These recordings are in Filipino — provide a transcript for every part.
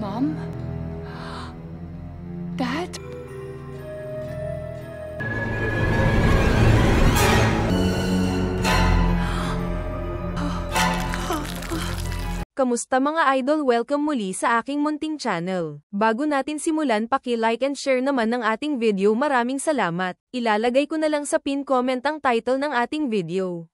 Mom? Dad? Kamusta mga idol? Welcome muli sa aking munting channel. Bago natin simulan, paki-like and share naman ng ating video. Maraming salamat. Ilalagay ko na lang sa pin comment ang title ng ating video.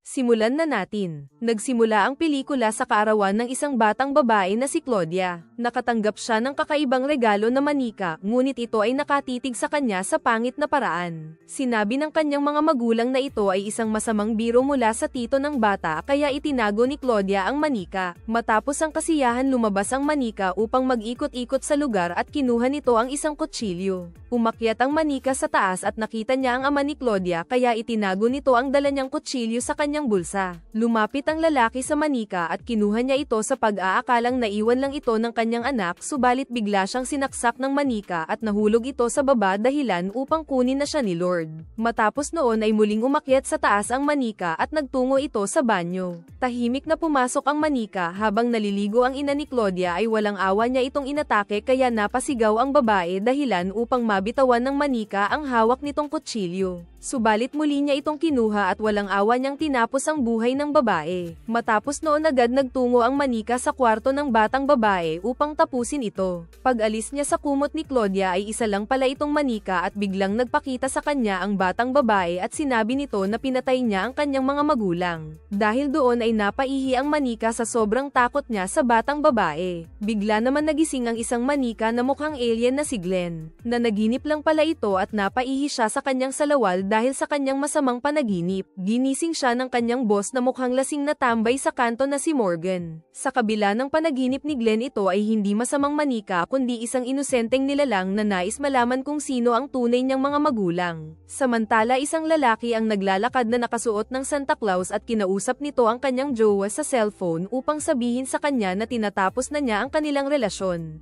Simulan na natin. Nagsimula ang pelikula sa kaarawan ng isang batang babae na si Claudia. Nakatanggap siya ng kakaibang regalo na manika, ngunit ito ay nakatitig sa kanya sa pangit na paraan. Sinabi ng kanyang mga magulang na ito ay isang masamang biro mula sa tito ng bata, kaya itinago ni Claudia ang manika. Matapos ang kasiyahan, lumabas ang manika upang mag-ikot-ikot sa lugar at kinuha nito ang isang kutsilyo. Umakyat ang manika sa taas at nakita niya ang ama ni Claudia, kaya itinago nito ang dala niyang kutsilyo sa kanyang bulsa. Lumapit ang lalaki sa manika at kinuha niya ito sa pag-aakalang naiwan lang ito ng kanyang anak, subalit bigla siyang sinaksak ng manika at nahulog ito sa baba dahilan upang kunin na siya ni Lord. Matapos noon ay muling umakyat sa taas ang manika at nagtungo ito sa banyo. Tahimik na pumasok ang manika habang naliligo ang ina ni Claudia ay walang awa niya itong inatake, kaya napasigaw ang babae dahilan upang mabitawan ng manika ang hawak nitong kutsilyo. Subalit muli niya itong kinuha at walang awa niyang tinapos ang buhay ng babae. Matapos noon agad nagtungo ang manika sa kwarto ng batang babae upang tapusin ito. Pag-alis niya sa kumot ni Claudia ay isa lang pala itong manika at biglang nagpakita sa kanya ang batang babae at sinabi nito na pinatay niya ang kanyang mga magulang. Dahil doon ay napaihi ang manika sa sobrang takot niya sa batang babae. Bigla naman nagising ang isang manika na mukhang alien na si Glenn. Nanaginip lang pala ito at napaihi siya sa kanyang salawal dahil sa kanyang masamang panaginip. Ginising siya ng kanyang boss na mukhang lasing na tambay sa kanto na si Morgan. Sa kabila ng panaginip ni Glenn, ito ay hindi masamang manika kundi isang inosenteng nilalang na nais malaman kung sino ang tunay niyang mga magulang. Samantala isang lalaki ang naglalakad na nakasuot ng Santa Claus at kinausap nito ang kanyang jowa sa cellphone upang sabihin sa kanya na tinatapos na niya ang kanilang relasyon.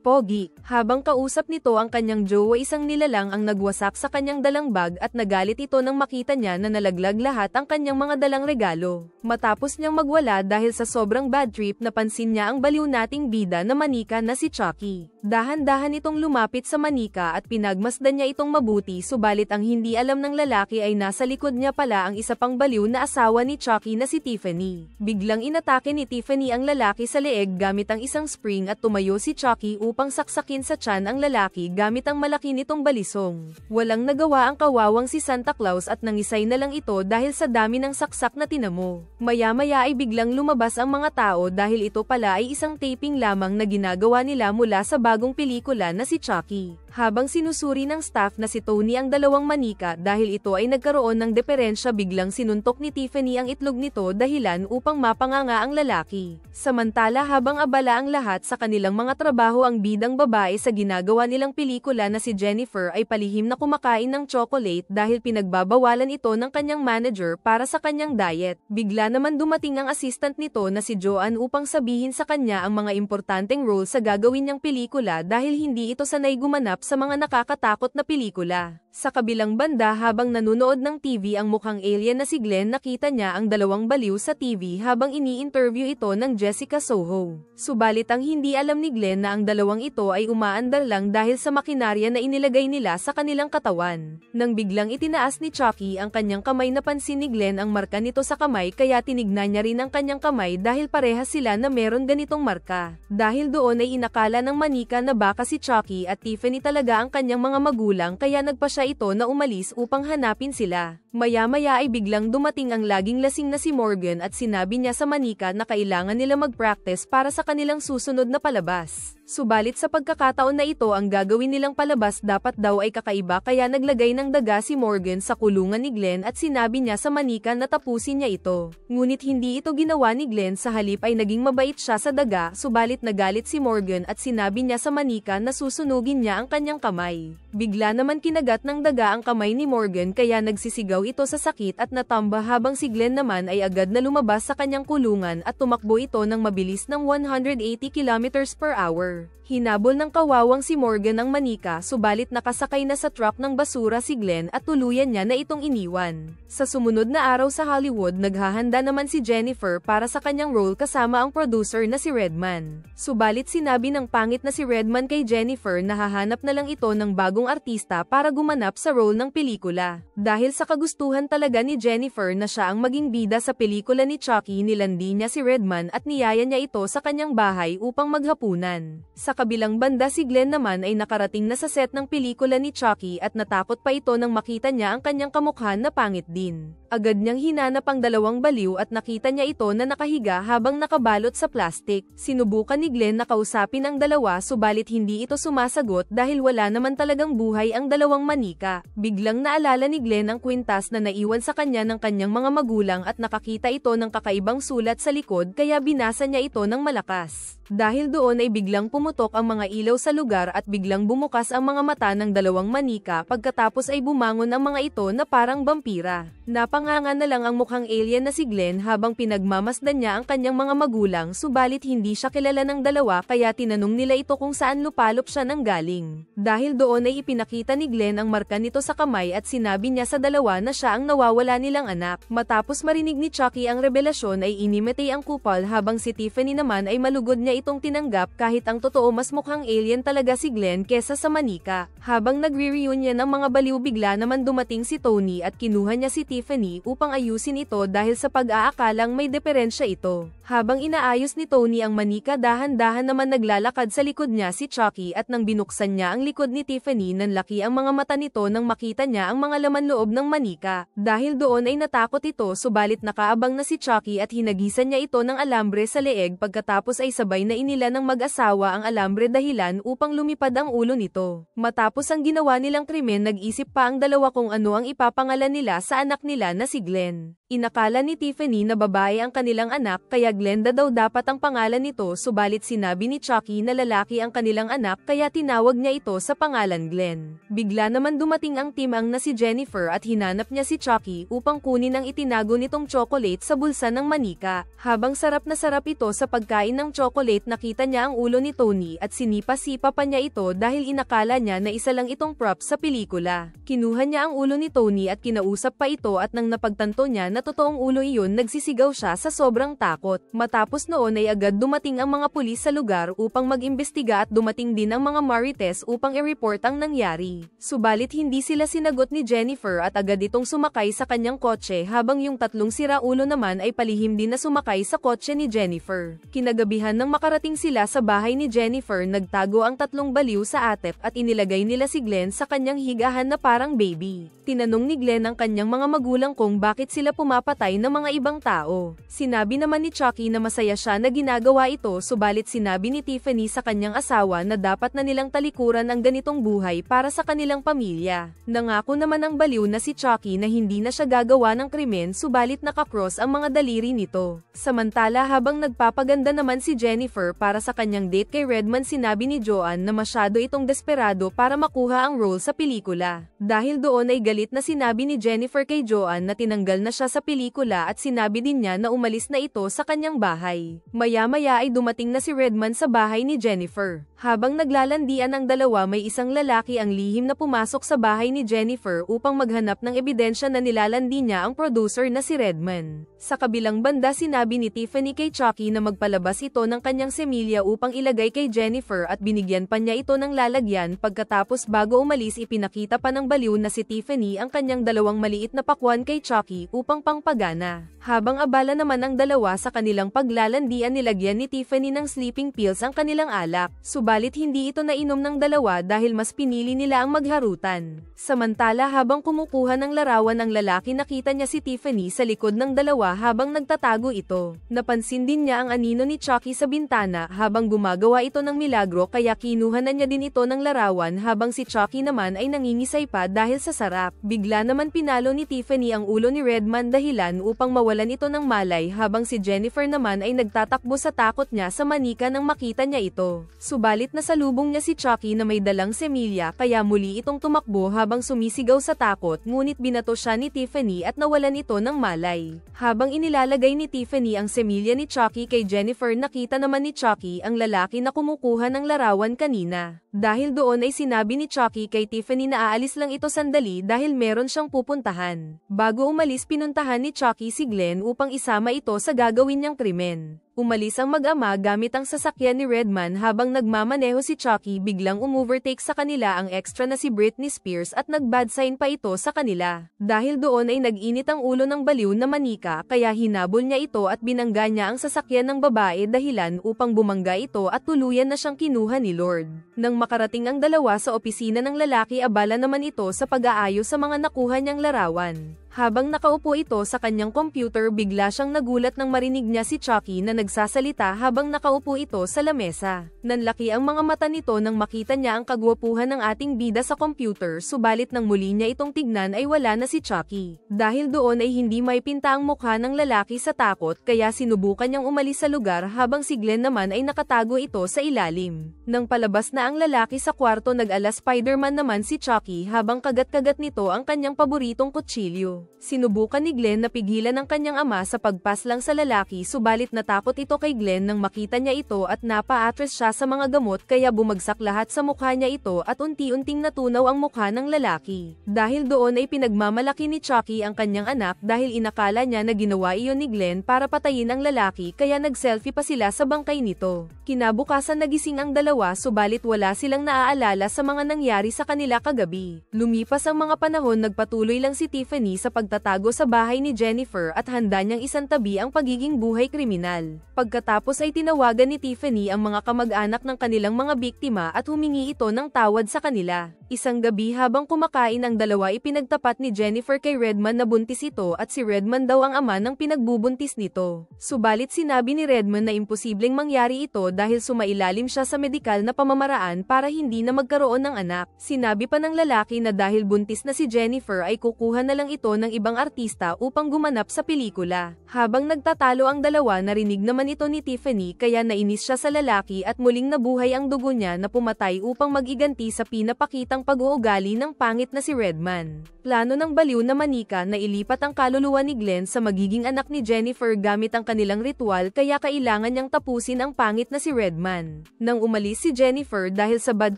Pogi. Habang kausap nito ang kanyang jowa, isang nilalang ang nagwasak sa kanyang dalang bag at nagalit ito nang makita niya na nalaglag lahat ang kanyang mga dalang regalo. Matapos niyang magwala dahil sa sobrang bad trip, napansin niya ang baliw nating bida na manika na si Chucky. Dahan-dahan itong lumapit sa manika at pinagmasdan niya itong mabuti, subalit ang hindi alam ng lalaki ay nasa likod niya pala ang isa pang baliw na asawa ni Chucky na si Tiffany. Biglang inatake ni Tiffany ang lalaki sa leeg gamit ang isang spring at tumayo si Chucky upang saksakin sa tiyan ang lalaki gamit ang malaki nitong balisong. Walang nagawa ang kawawang si Santa Claus at nangisay na lang ito dahil sa dami ng saksak na tinamo. Maya-maya ay biglang lumabas ang mga tao dahil ito pala ay isang taping lamang na ginagawa nila mula sa bagong pelikula na si Chucky. Habang sinusuri ng staff na si Tony ang dalawang manika dahil ito ay nagkaroon ng diferensya, biglang sinuntok ni Tiffany ang itlog nito dahilan upang mapanganga ang lalaki. Samantala habang abala ang lahat sa kanilang mga trabaho, ang bidang babae sa ginagawa nilang pelikula na si Jennifer ay palihim na kumakain ng chocolate dahil pinagbabawalan ito ng kanyang manager para sa kanyang diet. Bigla naman dumating ang assistant nito na si Joanne upang sabihin sa kanya ang mga importanteng role sa gagawin niyang pelikula dahil hindi ito sanay gumanap sa mga nakakatakot na pelikula. Sa kabilang banda, habang nanunood ng TV ang mukhang alien na si Glenn, nakita niya ang dalawang baliw sa TV habang ini-interview ito ng Jessica Soho. Subalit ang hindi alam ni Glenn na ang dalawang ito ay umaandar lang dahil sa makinarya na inilagay nila sa kanilang katawan. Nang biglang itinaas ni Chucky ang kanyang kamay, napansin ni Glenn ang marka nito sa kamay, kaya tinignan niya rin ang kanyang kamay dahil parehas sila na meron ganitong marka. Dahil doon ay inakala ng manika na baka si Chucky at Tiffany talaga ang kanyang mga magulang, kaya nagpa siya ito na umalis upang hanapin sila. Maya-maya ay biglang dumating ang laging lasing na si Morgan at sinabi niya sa manika na kailangan nila mag-practice para sa kanilang susunod na palabas. Subalit sa pagkakataon na ito, ang gagawin nilang palabas dapat daw ay kakaiba, kaya naglagay ng daga si Morgan sa kulungan ni Glenn at sinabi niya sa manika na tapusin niya ito. Ngunit hindi ito ginawa ni Glenn, sa halip ay naging mabait siya sa daga, subalit nagalit si Morgan at sinabi niya sa manika na susunugin niya ang kanyang kamay. Bigla naman kinagat ng daga ang kamay ni Morgan, kaya nagsisigaw daw ito sa sakit at natamba habang si Glenn naman ay agad na lumabas sa kanyang kulungan at tumakbo ito ng mabilis ng 180 km/h. Hinabol ng kawawang si Morgan ang manika subalit nakasakay na sa truck ng basura si Glenn at tuluyan niya na itong iniwan. Sa sumunod na araw sa Hollywood naghahanda naman si Jennifer para sa kanyang role kasama ang producer na si Redman. Subalit sinabi ng pangit na si Redman kay Jennifer na hahanap na lang ito ng bagong artista para gumanap sa role ng pelikula. Dahil sa kagustuhan talaga ni Jennifer na siya ang maging bida sa pelikula ni Chucky nilandi niya si Redman at niyaya niya ito sa kanyang bahay upang maghapunan. Sa kabilang banda si Glenn naman ay nakarating na sa set ng pelikula ni Chucky at natakot pa ito nang makita niya ang kanyang kamukhan na pangit din. Agad niyang hinanap ang dalawang baliw at nakita niya ito na nakahiga habang nakabalot sa plastik. Sinubukan ni Glenn na kausapin ang dalawa subalit hindi ito sumasagot dahil wala naman talagang buhay ang dalawang manika. Biglang naalala ni Glenn ang kwintas na naiwan sa kanya ng kanyang mga magulang at nakakita ito ng kakaibang sulat sa likod kaya binasa niya ito ng malakas. Dahil doon ay biglang pumutok ang mga ilaw sa lugar at biglang bumukas ang mga mata ng dalawang manika pagkatapos ay bumangon ang mga ito na parang vampira. Napanganga na lang ang mukhang alien na si Glenn habang pinagmamasdan niya ang kanyang mga magulang subalit hindi siya kilala ng dalawa kaya tinanong nila ito kung saan lupalop siya nang galing. Dahil doon ay ipinakita ni Glenn ang marka nito sa kamay at sinabi niya sa dalawa na siya ang nawawala nilang anak. Matapos marinig ni Chucky ang revelasyon ay inimitay ang kupal habang si Tiffany naman ay malugod niya itong tinanggap kahit ang totoo mas mukhang alien talaga si Glenn kesa sa manika. Habang nagre-reunion ng mga baliw bigla naman dumating si Tony at kinuha niya si Tiffany upang ayusin ito dahil sa pag-aakalang may diferensya ito. Habang inaayos ni Tony ang manika dahan-dahan naman naglalakad sa likod niya si Chucky at nang binuksan niya ang likod ni Tiffany nanlaki ang mga mata nito nang makita niya ang mga laman loob ng manika. Dahil doon ay natakot ito subalit nakaabang na si Chucky at hinagisan niya ito ng alambre sa leeg pagkatapos ay sabay na inila ng mag-asawa ang alambre dahilan upang lumipad ang ulo nito. Matapos ang ginawa nilang krimen nag-isip pa ang dalawa kung ano ang ipapangalan nila sa anak nila na si Glenn. Inakala ni Tiffany na babae ang kanilang anak kaya Glenda daw dapat ang pangalan nito subalit sinabi ni Chucky na lalaki ang kanilang anak kaya tinawag niya ito sa pangalan Glenn. Bigla naman dumating ang timang na si Jennifer at hinanap niya si Chucky upang kunin ang itinago nitong chocolate sa bulsa ng manika. Habang sarap na sarap ito sa pagkain ng chocolate nakita niya ang ulo ni Tony at sinipa-sipa pa niya ito dahil inakala niya na isa lang itong prop sa pelikula. Kinuha niya ang ulo ni Tony at kinausap pa ito at nang napagtanto niya na totoong ulo iyon nagsisigaw siya sa sobrang takot. Matapos noon ay agad dumating ang mga pulis sa lugar upang mag-imbestiga at dumating din ang mga Marites upang i-report ang nangyari. Subalit hindi sila sinagot ni Jennifer at agad itong sumakay sa kanyang kotse habang yung tatlong siraulo naman ay palihim din na sumakay sa kotse ni Jennifer. Kinagabihan nang makarating sila sa bahay ni Jennifer nagtago ang tatlong baliw sa atep at inilagay nila si Glenn sa kanyang higahan na parang baby. Tinanong ni Glenn ang kanyang mga magulang kung bakit sila pumapatay ng mga ibang tao. Sinabi naman ni Chucky na masaya siya na ginagawa ito subalit sinabi ni Tiffany sa kanyang asawa na dapat na nilang talikuran ang ganitong buhay para sa kanilang pamilya. Nangako naman ang baliw na si Chucky na hindi na siya gagawa ng krimen subalit nakakross ang mga daliri nito. Samantala habang nagpapaganda naman si Jennifer para sa kanyang date kay Redman sinabi ni Joanne na masyado itong desperado para makuha ang role sa pelikula. Dahil doon ay galit na sinabi ni Jennifer kay Joanne na tinanggal na siya sa pelikula at sinabi din niya na umalis na ito sa kanyang bahay. Maya-maya ay dumating na si Redman sa bahay ni Jennifer. Habang naglalandian ang dalawa may isang lalaki ang lihim na pumasok sa bahay ni Jennifer upang maghanap ng ebidensya na nilalandi niya ang producer na si Redman. Sa kabilang banda sinabi ni Tiffany kay Chucky na magpalabas ito ng kanyang semilya upang ilagay kay Jennifer at binigyan pa niya ito ng lalagyan pagkatapos bago umalis ipinakita pa ng baliw na si Tiffany ang kanyang dalawang maliit na pakwan kay Chucky upang pangpagana. Habang abala naman ang dalawa sa kanilang paglalandian nilagyan ni Tiffany ng sleeping pills ang kanilang alak. Subalit hindi ito nainom ng dalawa dahil mas pinili nila ang magharutan. Samantala habang kumukuha ng larawan ng lalaki nakita niya si Tiffany sa likod ng dalawa habang nagtatago ito. Napansin din niya ang anino ni Chucky sa bintana habang gumagawa ito ng milagro kaya kinuha na niya din ito ng larawan habang si Chucky naman ay nangingisay pa dahil sa sarap. Bigla naman pinalo ni Tiffany ang ulo ni Redman dahilan upang mawalan ito ng malay habang si Jennifer naman ay nagtatakbo sa takot niya sa manika nang makita niya ito. Subalit nasalubong niya si Chucky na may dalang semilya kaya muli itong tumakbo habang sumisigaw sa takot ngunit binato siya ni Tiffany at nawalan ito ng malay. Habang inilalagay ni Tiffany ang semilya ni Chucky kay Jennifer nakita naman ni Chucky ang lalaki na kumukuha ng larawan kanina. Dahil doon ay sinabi ni Chucky kay Tiffany na aalis lang ito sandali dahil meron siyang pupuntahan. Bago umalis pinuntahan ni Chucky si Glenn upang isama ito sa gagawin niyang krimen. Umalis ang mag-ama gamit ang sasakyan ni Redman habang nagmamaneho si Chucky biglang umovertake sa kanila ang extra na si Britney Spears at nag-bad sign pa ito sa kanila. Dahil doon ay nag-init ang ulo ng baliw na manika kaya hinabol niya ito at binangga niya ang sasakyan ng babae dahilan upang bumangga ito at tuluyan na siyang kinuha ni Lord. Nang makarating ang dalawa sa opisina ng lalaki abala naman ito sa pag-aayos sa mga nakuha niyang larawan. Habang nakaupo ito sa kanyang computer bigla siyang nagulat nang marinig niya si Chucky na nagsasalita habang nakaupo ito sa lamesa. Nanlaki ang mga mata nito nang makita niya ang kagwapuhan ng ating bida sa computer subalit nang muli niya itong tignan ay wala na si Chucky. Dahil doon ay hindi may pinta ang mukha ng lalaki sa takot kaya sinubukan niyang umalis sa lugar habang si Glenn naman ay nakatago ito sa ilalim. Nang palabas na ang lalaki sa kwarto nag-ala Spider-Man naman si Chucky habang kagat-kagat nito ang kanyang paboritong kutsilyo. Sinubukan ni Glenn na pigilan ang kanyang ama sa pagpaslang sa lalaki subalit natakot ito kay Glenn nang makita niya ito at napa-atras siya sa mga gamot kaya bumagsak lahat sa mukha niya ito at unti-unting natunaw ang mukha ng lalaki. Dahil doon ay pinagmamalaki ni Chucky ang kanyang anak dahil inakala niya na ginawa iyon ni Glenn para patayin ang lalaki kaya nag-selfie pa sila sa bangkay nito. Kinabukasan nagising ang dalawa subalit wala silang naaalala sa mga nangyari sa kanila kagabi. Lumipas ang mga panahon nagpatuloy lang si Tiffany sa pagtatago sa bahay ni Jennifer at handa niyang isantabi ang pagiging buhay kriminal. Pagkatapos ay tinawagan ni Tiffany ang mga kamag-anak ng kanilang mga biktima at humingi ito ng tawad sa kanila. Isang gabi habang kumakain ang dalawa ipinagtapat ni Jennifer kay Redman na buntis ito at si Redman daw ang ama ng pinagbubuntis nito. Subalit sinabi ni Redman na imposibleng mangyari ito dahil sumailalim siya sa medikal na pamamaraan para hindi na magkaroon ng anak. Sinabi pa ng lalaki na dahil buntis na si Jennifer ay kukuha na lang ito ng ibang artista upang gumanap sa pelikula. Habang nagtatalo ang dalawa narinig naman ito ni Tiffany kaya nainis siya sa lalaki at muling nabuhay ang dugo niya na pumatay upang mag-iganti sa pinapakitang pag-uugali ng pangit na si Redman. Plano ng baliw na manika na ilipat ang kaluluwa ni Glenn sa magiging anak ni Jennifer gamit ang kanilang ritual kaya kailangan niyang tapusin ang pangit na si Redman. Nang umalis si Jennifer dahil sa bad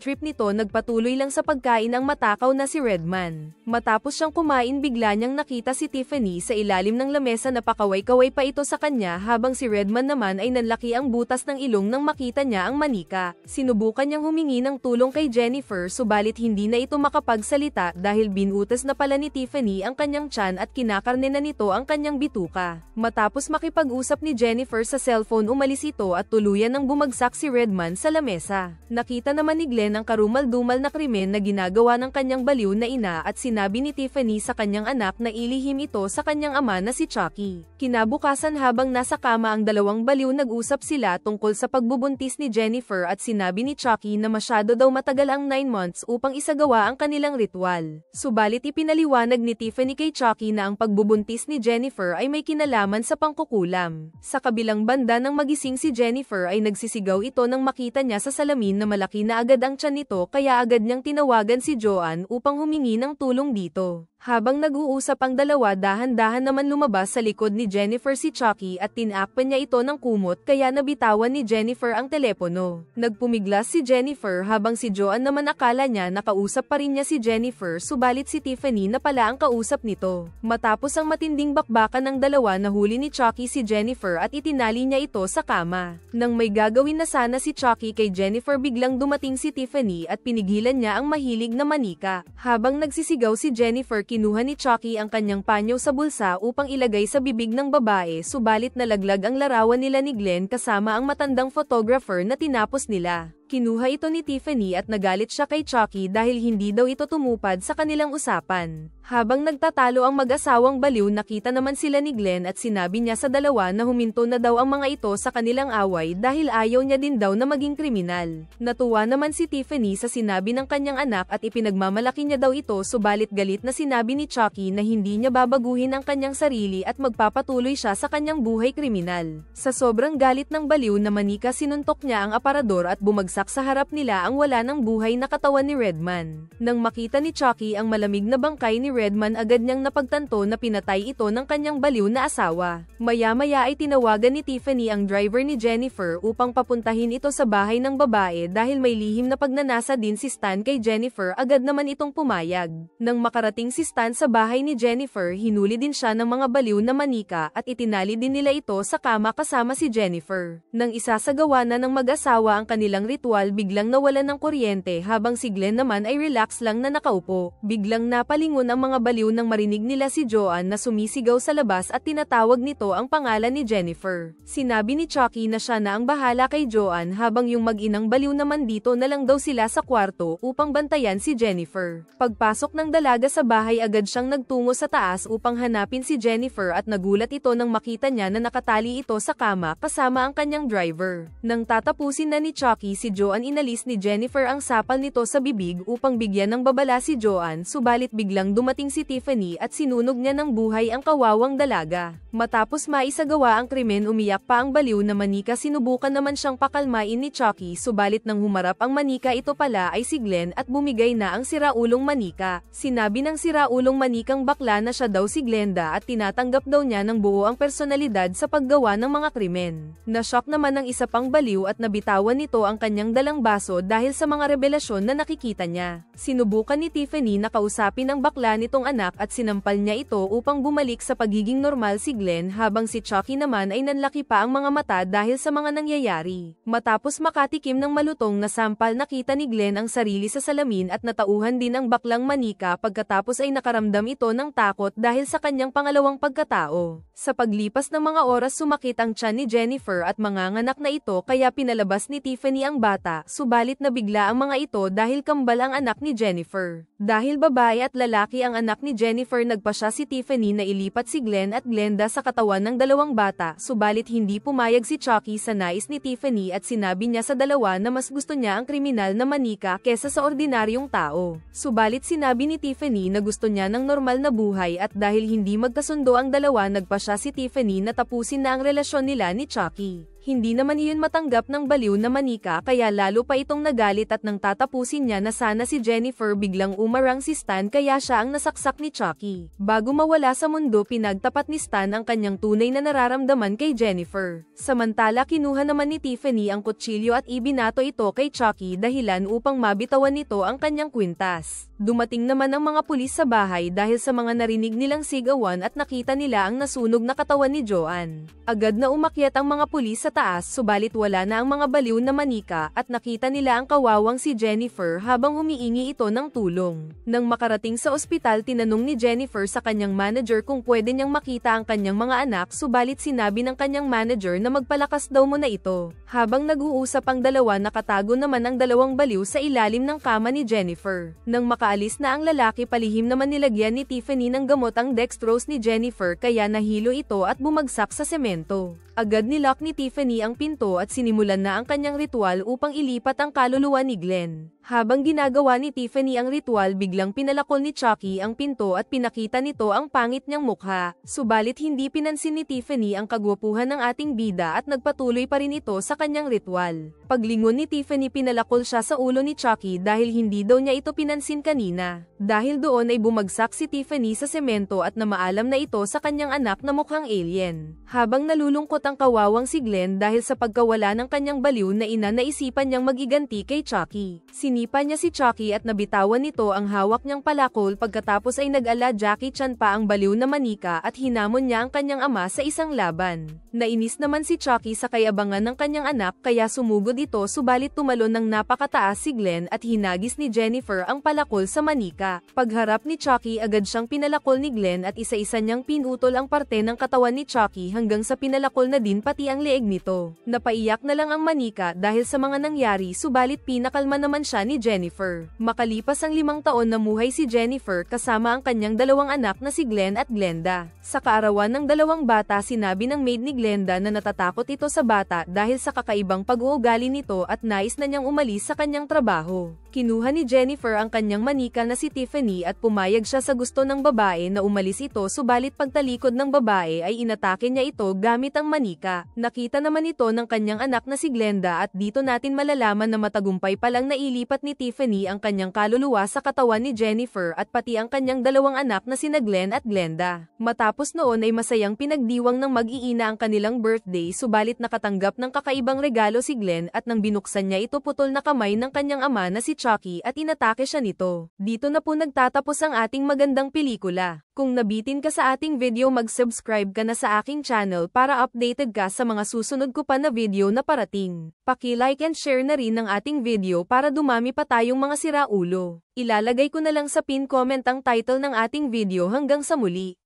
trip nito nagpatuloy lang sa pagkain ang matakaw na si Redman. Matapos siyang kumain bigla niyang nakita si Tiffany sa ilalim ng lamesa na pakaway-kaway pa ito sa kanya habang si Redman naman ay nanlaki ang butas ng ilong nang makita niya ang manika. Sinubukan niyang humingi ng tulong kay Jennifer subalit hindi na ito makapagsalita dahil binutas na pala ni Tiffany ang kanyang tiyan at kinakarne na nito ang kanyang bituka. Matapos makipag-usap ni Jennifer sa cellphone umalis ito at tuluyan nang bumagsak si Redman sa lamesa. Nakita naman ni Glenn ang karumal-dumal na krimen na ginagawa ng kanyang baliw na ina at sinabi ni Tiffany sa kanyang anak na ilihim ito sa kanyang ama na si Chucky. Kinabukasan habang nasa kama ang dalawang baliw nag-usap sila tungkol sa pagbubuntis ni Jennifer at sinabi ni Chucky na masyado daw matagal ang 9 months upang isagawa ang kanilang ritual. Subalit ipinaliwanag ni Tiffany kay Chucky na ang pagbubuntis ni Jennifer ay may kinalaman sa pangkukulam. Sa kabilang banda nang magising si Jennifer ay nagsisigaw ito nang makita niya sa salamin na malaki na agad ang tiyan nito kaya agad niyang tinawagan si Joanne upang humingi ng tulong dito. Habang nag-uusap ang dalawa dahan-dahan naman lumabas sa likod ni Jennifer si Chucky at tinakpan niya ito ng kumot kaya nabitawan ni Jennifer ang telepono. Nagpumiglas si Jennifer habang si Joanne naman akala niya nakausap pa rin niya si Jennifer subalit si Tiffany na pala ang kausap nito. Matapos ang matinding bakbakan ng dalawa nahuli ni Chucky si Jennifer at itinali niya ito sa kama. Nang may gagawin na sana si Chucky kay Jennifer biglang dumating si Tiffany at pinigilan niya ang mahilig na manika. Habang nagsisigaw si Jennifer kinuha ni Chucky ang kanyang panyo sa bulsa upang ilagay sa bibig ng babae subalit nalaglag ang larawan nila ni Glenn kasama ang matandang photographer na tinapos nila. Kinuha ito ni Tiffany at nagalit siya kay Chucky dahil hindi daw ito tumupad sa kanilang usapan. Habang nagtatalo ang mag-asawang baliw, nakita naman sila ni Glenn at sinabi niya sa dalawa na huminto na daw ang mga ito sa kanilang away dahil ayaw niya din daw na maging kriminal. Natuwa naman si Tiffany sa sinabi ng kanyang anak at ipinagmamalaki niya daw ito, subalit galit na sinabi ni Chucky na hindi niya babaguhin ang kanyang sarili at magpapatuloy siya sa kanyang buhay kriminal. Sa sobrang galit ng baliw na manika, sinuntok niya ang aparador at bumagsak sa harap nila ang wala ng buhay na katawan ni Redman. Nang makita ni Chucky ang malamig na bangkay ni Redman, agad niyang napagtanto na pinatay ito ng kanyang baliw na asawa. Maya-maya ay tinawagan ni Tiffany ang driver ni Jennifer upang papuntahin ito sa bahay ng babae dahil may lihim na pagnanasa din si Stan kay Jennifer. Agad naman itong pumayag. Nang makarating si Stan sa bahay ni Jennifer, hinuli din siya ng mga baliw na manika at itinali din nila ito sa kama kasama si Jennifer. Nang isasagawa na ng mag-asawa ang kanilang ritual, biglang nawalan ng kuryente habang si Glenn naman ay relax lang na nakaupo. Biglang napalingon ang mga baliw nang marinig nila si Joanne na sumisigaw sa labas at tinatawag nito ang pangalan ni Jennifer. Sinabi ni Chucky na siya na ang bahala kay Joanne habang yung mag-inang baliw naman dito na lang daw sila sa kwarto upang bantayan si Jennifer. Pagpasok ng dalaga sa bahay, agad siyang nagtungo sa taas upang hanapin si Jennifer at nagulat ito nang makita niya na nakatali ito sa kama kasama ang kanyang driver. Nang tatapusin na ni Chucky si Joanne, inalis ni Jennifer ang sapal nito sa bibig upang bigyan ng babala si Joanne, subalit biglang dumating si Tiffany at sinunog niya ng buhay ang kawawang dalaga. Matapos maisagawa ang krimen, umiyak pa ang baliw na manika. Sinubukan naman siyang pakalmain ni Chucky, subalit nang humarap ang manika, ito pala ay si Glenn at bumigay na ang siraulong manika. Sinabi ng siraulong manikang bakla na siya daw si Glenda at tinatanggap daw niya ng buo ang personalidad sa paggawa ng mga krimen. Nashock naman ang isa pang baliw at nabitawan nito ang kanyang dalang baso dahil sa mga revelasyon na nakikita niya. Sinubukan ni Tiffany na kausapin ang bakla nitong anak at sinampal niya ito upang bumalik sa pagiging normal si Glenn, habang si Chucky naman ay nanlaki pa ang mga mata dahil sa mga nangyayari. Matapos makatikim ng malutong na sampal, nakita ni Glenn ang sarili sa salamin at natauhan din ang baklang manika. Pagkatapos ay nakaramdam ito ng takot dahil sa kanyang pangalawang pagkatao. Sa paglipas ng mga oras, sumakit ang tiyan ni Jennifer at manganganak na ito, kaya pinalabas ni Tiffany ang bata, subalit nabigla ang mga ito dahil kambal ang anak ni Jennifer. Dahil babae at lalaki ang anak ni Jennifer, nagpasya si Tiffany na ilipat si Glenn at Glenda sa katawan ng dalawang bata, subalit hindi pumayag si Chucky sa nais ni Tiffany at sinabi niya sa dalawa na mas gusto niya ang kriminal na manika kesa sa ordinaryong tao. Subalit sinabi ni Tiffany na gusto niya ng normal na buhay at dahil hindi magkasundo ang dalawa, nagpasya si Tiffany na tapusin na ang relasyon nila ni Chucky. Hindi naman iyon matanggap ng baliw na manika, kaya lalo pa itong nagalit at nang tatapusin niya na sana si Jennifer, biglang umarang si Stan kaya siya ang nasaksak ni Chucky. Bago mawala sa mundo, pinagtapat ni Stan ang kanyang tunay na nararamdaman kay Jennifer. Samantala, kinuha naman ni Tiffany ang kutsilyo at ibinato ito kay Chucky dahilan upang mabitawan nito ang kanyang kwintas. Dumating naman ang mga pulis sa bahay dahil sa mga narinig nilang sigawan at nakita nila ang nasunog na katawan ni Joanne. Agad na umakyat ang mga pulis sa taas, subalit wala na ang mga baliw na manika at nakita nila ang kawawang si Jennifer habang humiingi ito ng tulong. Nang makarating sa ospital, tinanong ni Jennifer sa kanyang manager kung pwede niyang makita ang kanyang mga anak, subalit sinabi ng kanyang manager na magpalakas daw muna ito. Habang nag-uusap ang dalawa, nakatago naman ang dalawang baliw sa ilalim ng kama ni Jennifer. Nang makaalis na ang lalaki, palihim naman nilagyan ni Tiffany ng gamot ang dextrose ni Jennifer kaya nahilo ito at bumagsak sa semento. Agad nilock ni Tiffany ang pinto at sinimulan na ang kanyang ritual upang ilipat ang kaluluwa ni Glenn. Habang ginagawa ni Tiffany ang ritual, biglang pinalakol ni Chucky ang pinto at pinakita nito ang pangit niyang mukha. Subalit hindi pinansin ni Tiffany ang kagwapuhan ng ating bida at nagpatuloy pa rin ito sa kanyang ritual. Paglingon ni Tiffany, pinalakol siya sa ulo ni Chucky dahil hindi daw niya ito pinansin kanina. Dahil doon ay bumagsak si Tiffany sa semento at namaalam na ito sa kanyang anak na mukhang alien. Habang nalulungkot ang kawawang si Glenn dahil sa pagkawala ng kanyang baliw na ina, naisipan niyang magiganti kay Chucky. Sinipa niya si Chucky at nabitawan nito ang hawak niyang palakol. Pagkatapos ay nag-ala Jackie Chan pa ang baliw na manika at hinamon niya ang kanyang ama sa isang laban. Nainis naman si Chucky sa kayabangan ng kanyang anak kaya sumugod ito, subalit tumalon ng napakataas si Glenn at hinagis ni Jennifer ang palakol sa manika. manika. Pagharap ni Chucky agad siyang pinalakol ni Glenn at isa-isa niyang pinutol ang parte ng katawan ni Chucky hanggang sa pinalakol na din pati ang leeg nito. Napaiyak na lang ang manika dahil sa mga nangyari subalit pinakalma naman siya ni Jennifer. Makalipas ang 5 taon namuhay si Jennifer kasama ang kanyang 2 anak na si Glenn at Glenda. Sa kaarawan ng 2 bata sinabi ng maid ni Glenda na natatakot ito sa bata dahil sa kakaibang pag-uugali nito at nais na niyang umalis sa kanyang trabaho. Kinuha ni Jennifer ang kanyang manika na si Tiffany at pumayag siya sa gusto ng babae na umalis ito subalit pagtalikod ng babae ay inatake niya ito gamit ang manika. Nakita naman ito ng kanyang anak na si Glenda at dito natin malalaman na matagumpay palang nailipat ni Tiffany ang kanyang kaluluwa sa katawan ni Jennifer at pati ang kanyang 2 anak na sina Glenn at Glenda. Matapos noon ay masayang pinagdiwang ng mag-iina ang kanilang birthday subalit nakatanggap ng kakaibang regalo si Glenn at nang binuksan niya ito putol na kamay ng kanyang ama na si Chucky at inatake siya nito. Dito na po nagtatapos ang ating magandang pelikula. Kung nabitin ka sa ating video mag-subscribe ka na sa aking channel para updated ka sa mga susunod ko pa na video na parating. Paki-like and share na rin ang ating video para dumami pa tayong mga siraulo. Ilalagay ko na lang sa pin comment ang title ng ating video hanggang sa muli.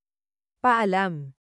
Paalam.